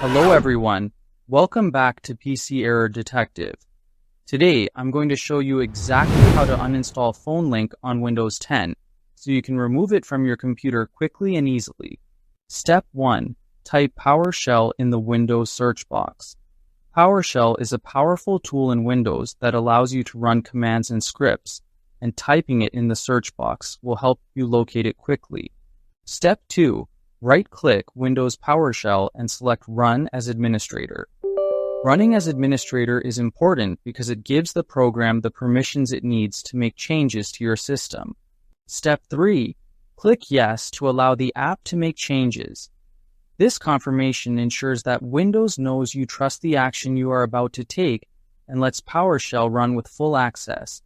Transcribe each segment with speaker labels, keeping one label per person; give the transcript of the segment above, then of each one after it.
Speaker 1: Hello everyone, welcome back to PC Error Detective. Today I'm going to show you exactly how to uninstall PhoneLink on Windows 10 so you can remove it from your computer quickly and easily. Step 1. Type PowerShell in the Windows search box. PowerShell is a powerful tool in Windows that allows you to run commands and scripts, and typing it in the search box will help you locate it quickly. Step 2. Right-click Windows PowerShell and select Run as Administrator. Running as administrator is important because it gives the program the permissions it needs to make changes to your system. Step 3. Click Yes to allow the app to make changes. This confirmation ensures that Windows knows you trust the action you are about to take and lets PowerShell run with full access.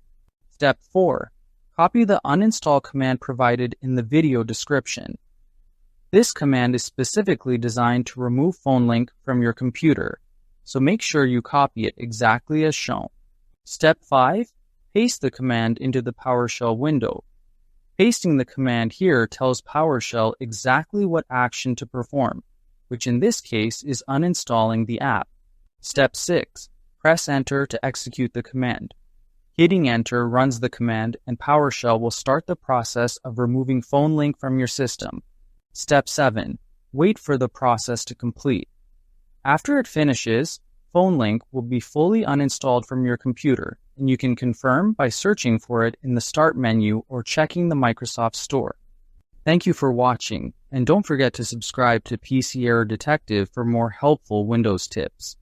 Speaker 1: Step 4. Copy the uninstall command provided in the video description. This command is specifically designed to remove PhoneLink from your computer, so make sure you copy it exactly as shown. Step 5. Paste the command into the PowerShell window. Pasting the command here tells PowerShell exactly what action to perform, which in this case is uninstalling the app. Step 6. Press Enter to execute the command. Hitting Enter runs the command and PowerShell will start the process of removing PhoneLink from your system. Step 7. Wait for the process to complete. After it finishes, PhoneLink will be fully uninstalled from your computer, and you can confirm by searching for it in the Start menu or checking the Microsoft Store. Thank you for watching, and don't forget to subscribe to PC Error Detective for more helpful Windows tips.